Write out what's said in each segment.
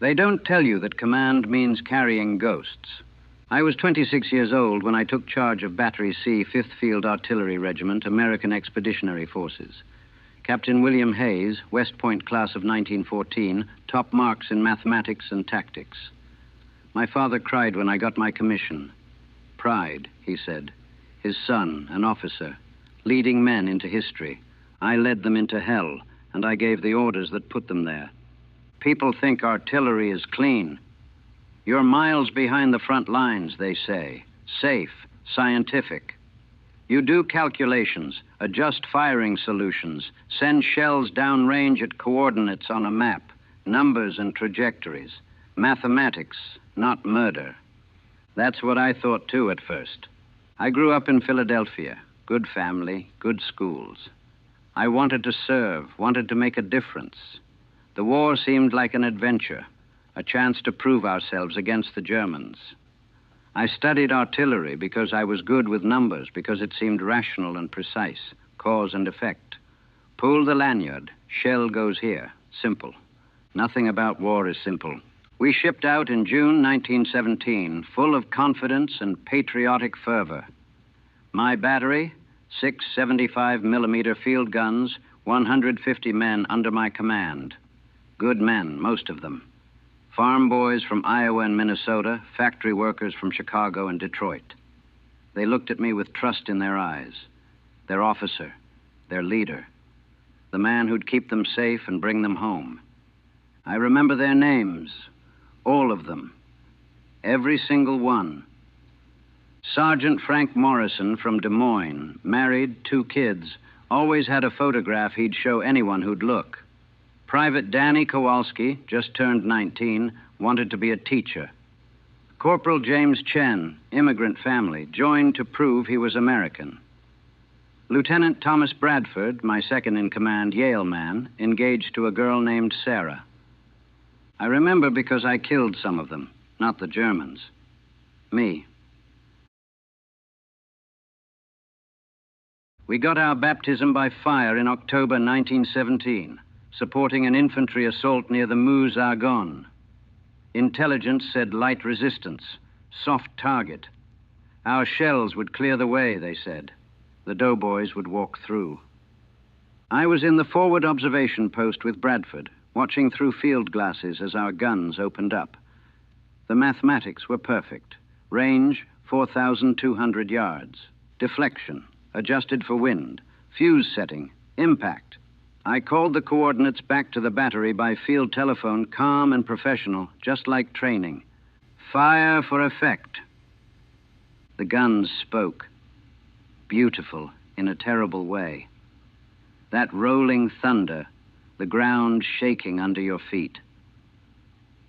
They don't tell you that command means carrying ghosts. I was 26 years old when I took charge of Battery C, 5th Field Artillery Regiment, American Expeditionary Forces. Captain William Hayes, West Point class of 1914, top marks in mathematics and tactics. My father cried when I got my commission. Pride, he said. His son, an officer, leading men into history. I led them into hell, and I gave the orders that put them there. People think artillery is clean. You're miles behind the front lines, they say. Safe, scientific. You do calculations, adjust firing solutions, send shells downrange at coordinates on a map, numbers and trajectories. Mathematics, not murder. That's what I thought, too, at first. I grew up in Philadelphia. Good family, good schools. I wanted to serve, wanted to make a difference. The war seemed like an adventure, a chance to prove ourselves against the Germans. I studied artillery because I was good with numbers, because it seemed rational and precise, cause and effect. Pull the lanyard, shell goes here. Simple. Nothing about war is simple. We shipped out in June 1917, full of confidence and patriotic fervor. My battery, 6 75mm field guns, 150 men under my command. Good men, most of them. Farm boys from Iowa and Minnesota, factory workers from Chicago and Detroit. They looked at me with trust in their eyes. Their officer, their leader, the man who'd keep them safe and bring them home. I remember their names, all of them, every single one. Sergeant Frank Morrison from Des Moines, married, 2 kids, always had a photograph he'd show anyone who'd look. Private Danny Kowalski, just turned 19, wanted to be a teacher. Corporal James Chen, immigrant family, joined to prove he was American. Lieutenant Thomas Bradford, my second-in-command Yale man, engaged to a girl named Sarah. I remember because I killed some of them, not the Germans. Me. We got our baptism by fire in October 1917. Supporting an infantry assault near the Meuse-Argonne. Intelligence said light resistance, soft target. Our shells would clear the way, they said. The doughboys would walk through. I was in the forward observation post with Bradford, watching through field glasses as our guns opened up. The mathematics were perfect. Range, 4,200 yards. Deflection, adjusted for wind. Fuse setting, impact. I called the coordinates back to the battery by field telephone, calm and professional, just like training. Fire for effect. The guns spoke. Beautiful, in a terrible way. That rolling thunder, the ground shaking under your feet.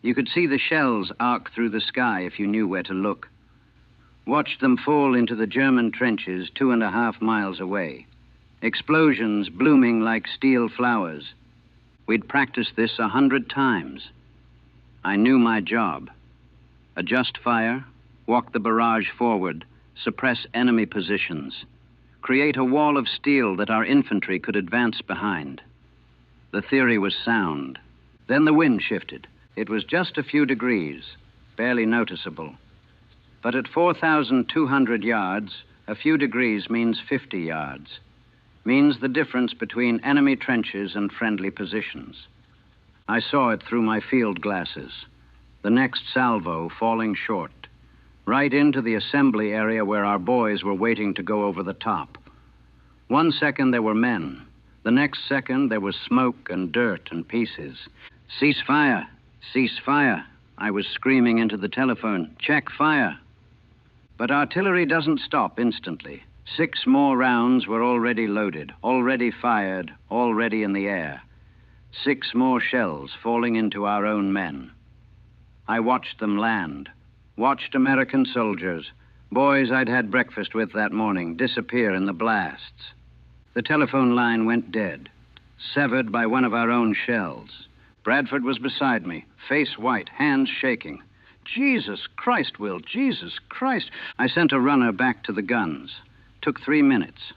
You could see the shells arc through the sky if you knew where to look. Watched them fall into the German trenches 2.5 miles away. Explosions blooming like steel flowers. We'd practiced this 100 times. I knew my job. Adjust fire, walk the barrage forward, suppress enemy positions, create a wall of steel that our infantry could advance behind. The theory was sound. Then the wind shifted. It was just a few degrees, barely noticeable. But at 4,200 yards, a few degrees means 50 yards. Means the difference between enemy trenches and friendly positions. I saw it through my field glasses. The next salvo falling short, right into the assembly area where our boys were waiting to go over the top. 1 second there were men. The next second there was smoke and dirt and pieces. Cease fire, cease fire. I was screaming into the telephone, check fire. But artillery doesn't stop instantly. 6 more rounds were already loaded, already fired, already in the air. 6 more shells falling into our own men. I watched them land, watched American soldiers, boys I'd had breakfast with that morning, disappear in the blasts. The telephone line went dead, severed by one of our own shells. Bradford was beside me, face white, hands shaking. Jesus Christ, Will, Jesus Christ. I sent a runner back to the guns. Took 3 minutes.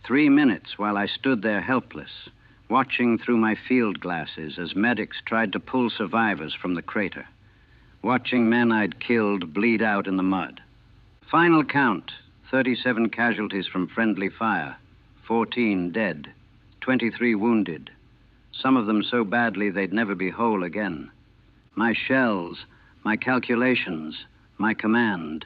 3 minutes while I stood there helpless, watching through my field glasses as medics tried to pull survivors from the crater, watching men I'd killed bleed out in the mud. Final count, 37 casualties from friendly fire, 14 dead, 23 wounded, some of them so badly they'd never be whole again. My shells, my calculations, my command.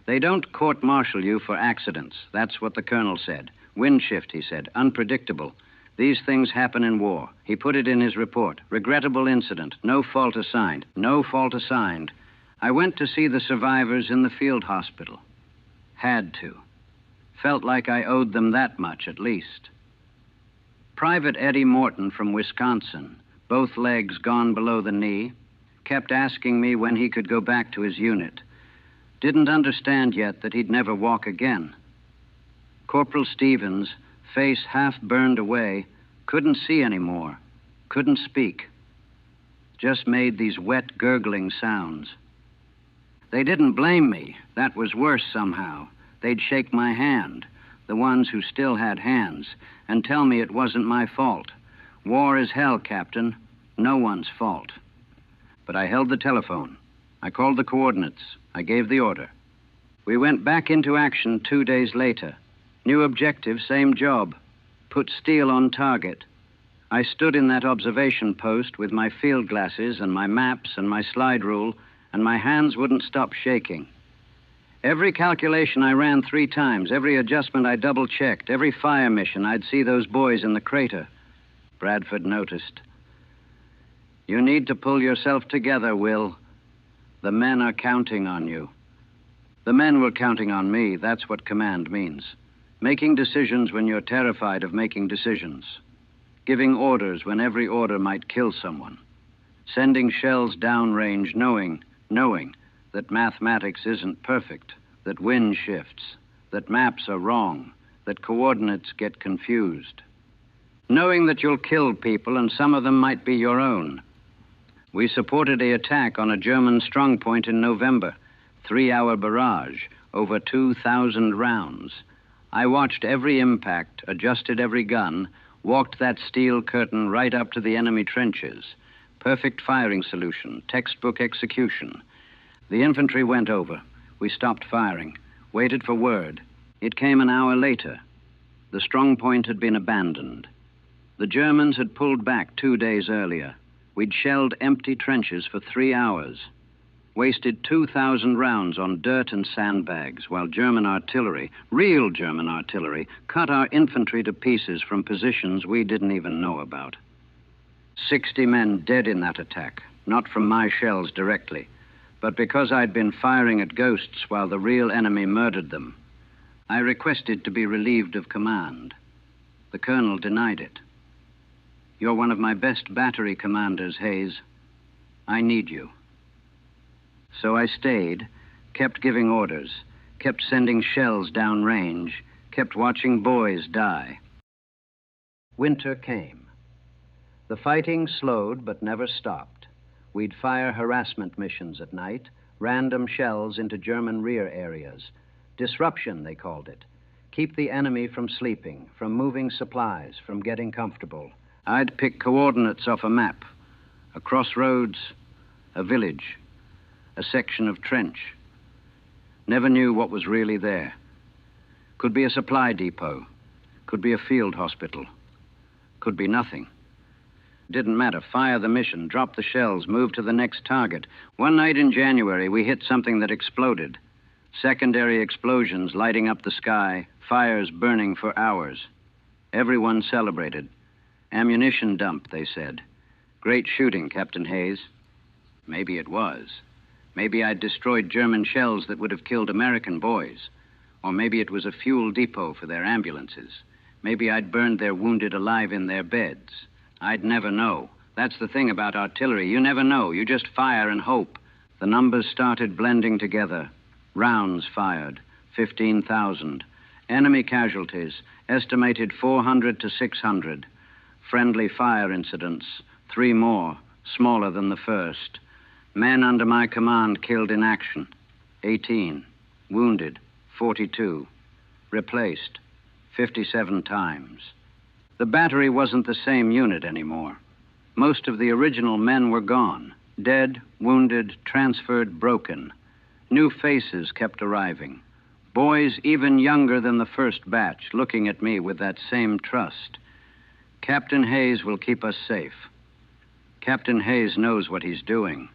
They don't court-martial you for accidents. That's what the colonel said. Wind shift, he said, unpredictable. These things happen in war. He put it in his report. Regrettable incident. No fault assigned. No fault assigned. I went to see the survivors in the field hospital. Had to. Felt like I owed them that much, at least. Private Eddie Morton from Wisconsin, both legs gone below the knee, kept asking me when he could go back to his unit. Didn't understand yet that he'd never walk again. Corporal Stevens, face half burned away, couldn't see anymore, couldn't speak. Just made these wet, gurgling sounds. They didn't blame me. That was worse somehow. They'd shake my hand, the ones who still had hands, and tell me it wasn't my fault. War is hell, Captain. No one's fault. But I held the telephone. I called the coordinates. I gave the order. We went back into action 2 days later. New objective, same job. Put steel on target. I stood in that observation post with my field glasses and my maps and my slide rule, and my hands wouldn't stop shaking. Every calculation I ran 3 times, every adjustment I double-checked, every fire mission, I'd see those boys in the crater. Bradford noticed. You need to pull yourself together, Will. The men are counting on you. The men were counting on me. That's what command means. Making decisions when you're terrified of making decisions. Giving orders when every order might kill someone. Sending shells downrange knowing that mathematics isn't perfect, that wind shifts, that maps are wrong, that coordinates get confused. Knowing that you'll kill people and some of them might be your own. We supported the attack on a German strongpoint in November. 3-hour barrage, over 2,000 rounds. I watched every impact, adjusted every gun, walked that steel curtain right up to the enemy trenches. Perfect firing solution, textbook execution. The infantry went over. We stopped firing, waited for word. It came an hour later. The strongpoint had been abandoned. The Germans had pulled back 2 days earlier. We'd shelled empty trenches for 3 hours. Wasted 2,000 rounds on dirt and sandbags, while German artillery, real German artillery, cut our infantry to pieces from positions we didn't even know about. 60 men dead in that attack, not from my shells directly, but because I'd been firing at ghosts while the real enemy murdered them. I requested to be relieved of command. The colonel denied it. You're one of my best battery commanders, Hayes. I need you. So I stayed, kept giving orders, kept sending shells downrange, kept watching boys die. Winter came. The fighting slowed but never stopped. We'd fire harassment missions at night, random shells into German rear areas. Disruption, they called it. Keep the enemy from sleeping, from moving supplies, from getting comfortable. I'd pick coordinates off a map. A crossroads, a village, a section of trench. Never knew what was really there. Could be a supply depot. Could be a field hospital. Could be nothing. Didn't matter. Fire the mission, drop the shells, move to the next target. One night in January, we hit something that exploded. Secondary explosions lighting up the sky, fires burning for hours. Everyone celebrated. Ammunition dump, they said. Great shooting, Captain Hayes. Maybe it was. Maybe I'd destroyed German shells that would have killed American boys. Or maybe it was a fuel depot for their ambulances. Maybe I'd burned their wounded alive in their beds. I'd never know. That's the thing about artillery. You never know. You just fire and hope. The numbers started blending together. Rounds fired, 15,000. Enemy casualties, estimated 400 to 600. Friendly fire incidents, 3 more, smaller than the first. Men under my command killed in action, 18. Wounded, 42. Replaced, 57 times. The battery wasn't the same unit anymore. Most of the original men were gone, dead, wounded, transferred, broken. New faces kept arriving. Boys even younger than the first batch, looking at me with that same trust. Captain Hayes will keep us safe. Captain Hayes knows what he's doing.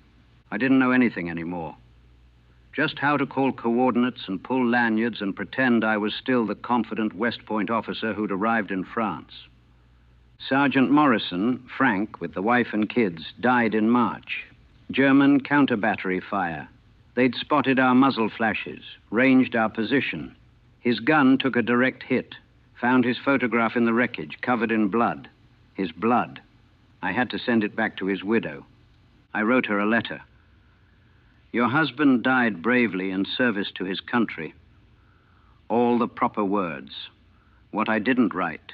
I didn't know anything anymore. Just how to call coordinates and pull lanyards and pretend I was still the confident West Point officer who'd arrived in France. Sergeant Morrison, Frank, with the wife and kids, died in March. German counter-battery fire. They'd spotted our muzzle flashes, ranged our position. His gun took a direct hit. Found his photograph in the wreckage, covered in blood. His blood. I had to send it back to his widow. I wrote her a letter. Your husband died bravely in service to his country. All the proper words. What I didn't write.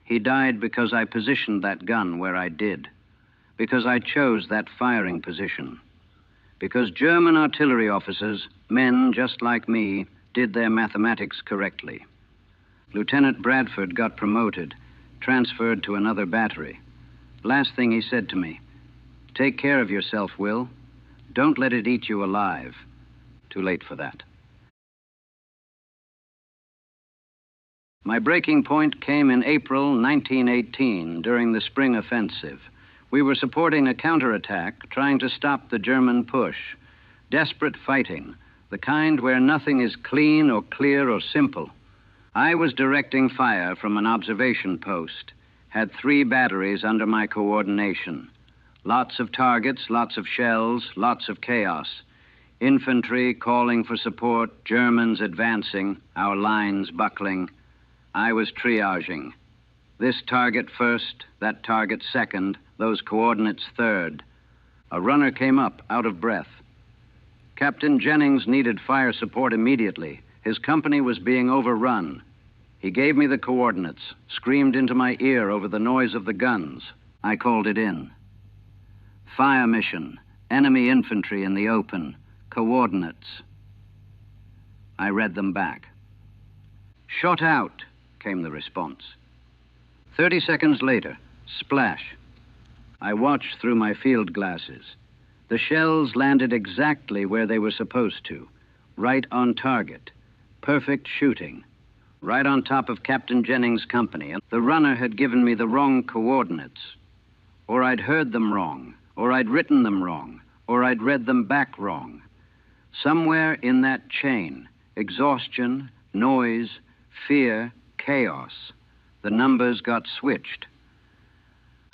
He died because I positioned that gun where I did. Because I chose that firing position. Because German artillery officers, men just like me, did their mathematics correctly. Lieutenant Bradford got promoted, transferred to another battery. Last thing he said to me, "Take care of yourself, Will. Don't let it eat you alive." Too late for that. My breaking point came in April 1918 during the spring offensive. We were supporting a counterattack, trying to stop the German push. Desperate fighting, the kind where nothing is clean or clear or simple. I was directing fire from an observation post, had 3 batteries under my coordination. Lots of targets, lots of shells, lots of chaos. Infantry calling for support, Germans advancing, our lines buckling. I was triaging. This target first, that target second, those coordinates third. A runner came up, out of breath. Captain Jennings needed fire support immediately. His company was being overrun. He gave me the coordinates, screamed into my ear over the noise of the guns. I called it in. Fire mission, enemy infantry in the open, coordinates. I read them back. Shot out, came the response. 30 seconds later, splash. I watched through my field glasses. The shells landed exactly where they were supposed to, right on target. Perfect shooting. Right on top of Captain Jennings' company. The runner had given me the wrong coordinates. Or I'd heard them wrong. Or I'd written them wrong. Or I'd read them back wrong. Somewhere in that chain, exhaustion, noise, fear, chaos, the numbers got switched.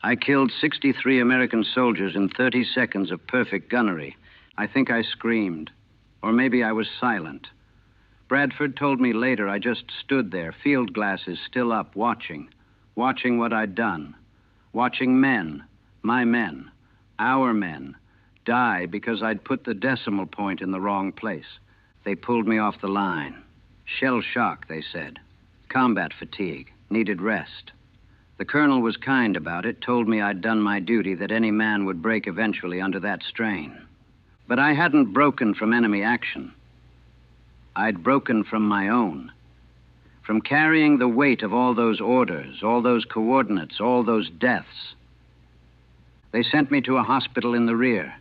I killed 63 American soldiers in 30 seconds of perfect gunnery. I think I screamed. Or maybe I was silent. Bradford told me later I just stood there, field glasses still up, watching what I'd done. Watching men, my men, our men, die because I'd put the decimal point in the wrong place. They pulled me off the line. Shell shock, they said. Combat fatigue, needed rest. The colonel was kind about it, told me I'd done my duty, that any man would break eventually under that strain. But I hadn't broken from enemy action. I'd broken from my own. From carrying the weight of all those orders, all those coordinates, all those deaths. They sent me to a hospital in the rear.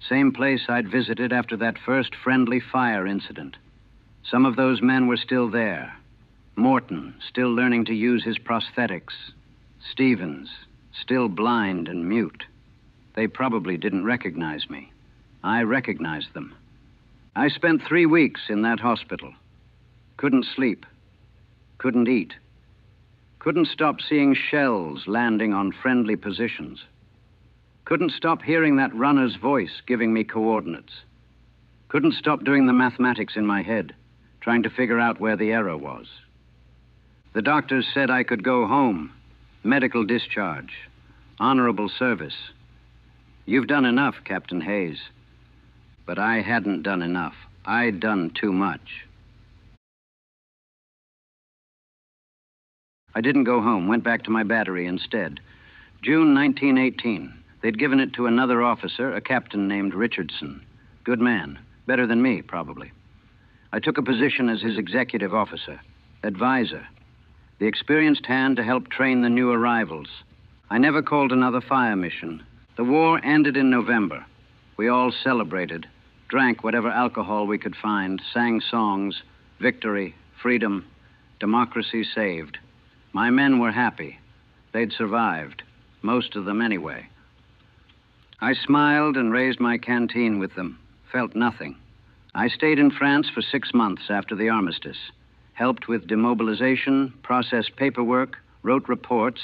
Same place I'd visited after that first friendly fire incident. Some of those men were still there. Morton, still learning to use his prosthetics. Stevens, still blind and mute. They probably didn't recognize me. I recognized them. I spent 3 weeks in that hospital. Couldn't sleep. Couldn't eat. Couldn't stop seeing shells landing on friendly positions. Couldn't stop hearing that runner's voice giving me coordinates. Couldn't stop doing the mathematics in my head, trying to figure out where the error was. The doctors said I could go home. Medical discharge. Honorable service. You've done enough, Captain Hayes. But I hadn't done enough. I'd done too much. I didn't go home, went back to my battery instead. June 1918. They'd given it to another officer, a captain named Richardson. Good man. Better than me, probably. I took a position as his executive officer, advisor. the experienced hand to help train the new arrivals. I never called another fire mission. The war ended in November. We all celebrated, drank whatever alcohol we could find, sang songs, victory, freedom, democracy saved. My men were happy. They'd survived, most of them anyway. I smiled and raised my canteen with them, felt nothing. I stayed in France for 6 months after the armistice, helped with demobilization, processed paperwork, wrote reports,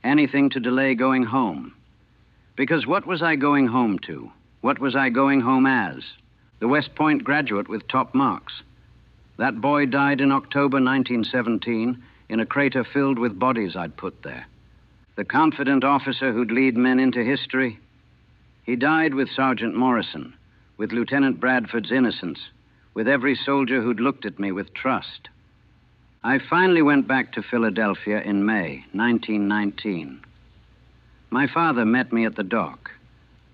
anything to delay going home. Because what was I going home to? What was I going home as? The West Point graduate with top marks. That boy died in October 1917 in a crater filled with bodies I'd put there. The confident officer who'd lead men into history, he died with Sergeant Morrison, with Lieutenant Bradford's innocence, with every soldier who'd looked at me with trust. I finally went back to Philadelphia in May 1919. My father met me at the dock,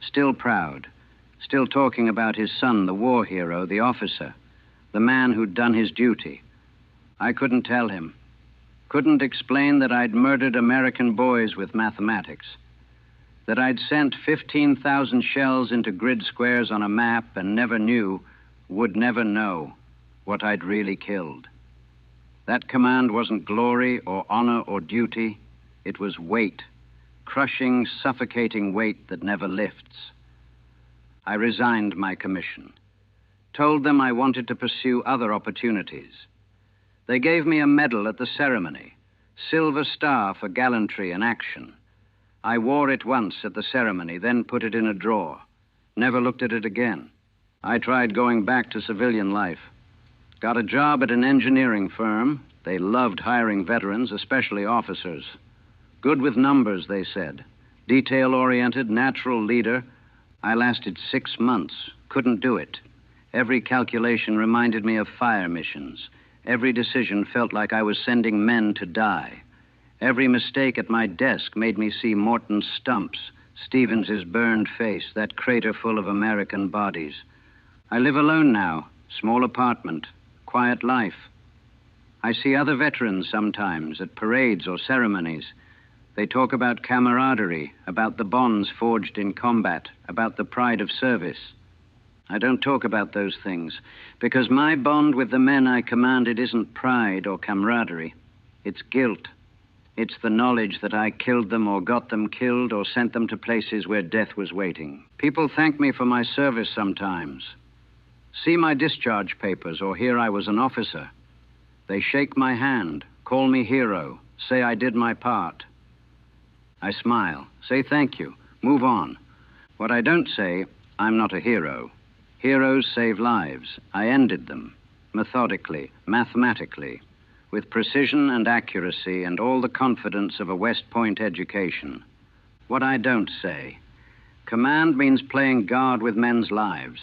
still proud, still talking about his son, the war hero, the officer, the man who'd done his duty. I couldn't tell him, couldn't explain that I'd murdered American boys with mathematics, that I'd sent 15,000 shells into grid squares on a map and never knew, would never know, what I'd really killed. That command wasn't glory or honor or duty. It was weight, crushing, suffocating weight that never lifts. I resigned my commission, told them I wanted to pursue other opportunities. They gave me a medal at the ceremony, Silver Star for gallantry and action. I wore it once at the ceremony, then put it in a drawer. Never looked at it again. I tried going back to civilian life. Got a job at an engineering firm. They loved hiring veterans, especially officers. Good with numbers, they said. Detail-oriented, natural leader. I lasted 6 months. Couldn't do it. Every calculation reminded me of fire missions. Every decision felt like I was sending men to die. Every mistake at my desk made me see Morton's stumps, Stevens's burned face, that crater full of American bodies. I live alone now, small apartment, quiet life. I see other veterans sometimes at parades or ceremonies. They talk about camaraderie, about the bonds forged in combat, about the pride of service. I don't talk about those things, because my bond with the men I commanded isn't pride or camaraderie. It's guilt. It's the knowledge that I killed them or got them killed or sent them to places where death was waiting. People thank me for my service sometimes. See my discharge papers or hear I was an officer. They shake my hand, call me hero, say I did my part. I smile, say thank you, move on. What I don't say, I'm not a hero. Heroes save lives. I ended them, methodically, mathematically, with precision and accuracy and all the confidence of a West Point education. What I don't say. Command means playing God with men's lives,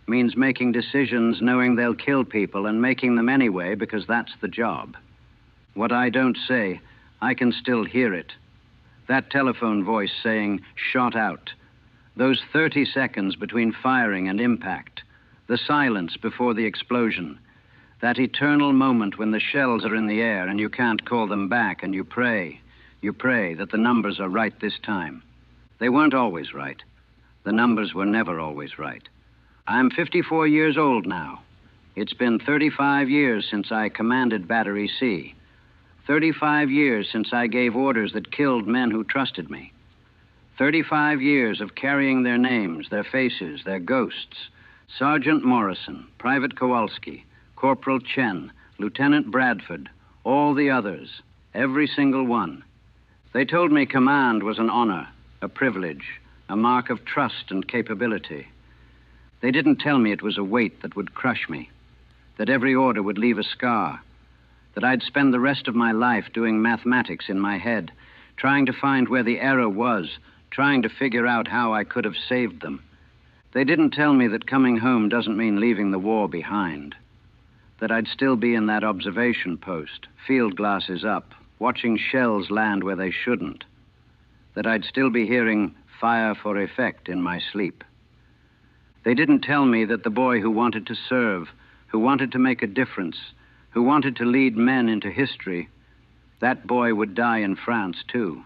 means making decisions knowing they'll kill people and making them anyway because that's the job. What I don't say, I can still hear it. That telephone voice saying, shot out. Those 30 seconds between firing and impact. The silence before the explosion. That eternal moment when the shells are in the air and you can't call them back and you pray. You pray that the numbers are right this time. They weren't always right. The numbers were never always right. I'm 54 years old now. It's been 35 years since I commanded Battery C. 35 years since I gave orders that killed men who trusted me. 35 years of carrying their names, their faces, their ghosts. Sergeant Morrison, Private Kowalski, Corporal Chen, Lieutenant Bradford, all the others, every single one. They told me command was an honor, a privilege, a mark of trust and capability. They didn't tell me it was a weight that would crush me, that every order would leave a scar, that I'd spend the rest of my life doing mathematics in my head, trying to find where the error was, trying to figure out how I could have saved them. They didn't tell me that coming home doesn't mean leaving the war behind, that I'd still be in that observation post, field glasses up, watching shells land where they shouldn't, that I'd still be hearing fire for effect in my sleep. They didn't tell me that the boy who wanted to serve, who wanted to make a difference, who wanted to lead men into history, That boy would die in France, too.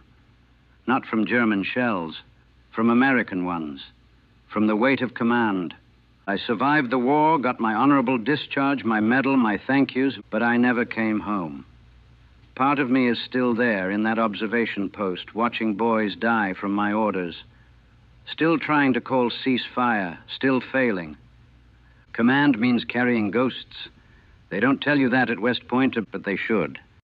Not from German shells, from American ones, from the weight of command. I survived the war, got my honorable discharge, my medal, my thank yous, but I never came home. Part of me is still there in that observation post, watching boys die from my orders. Still trying to call ceasefire, still failing. Command means carrying ghosts. They don't tell you that at West Point, but they should.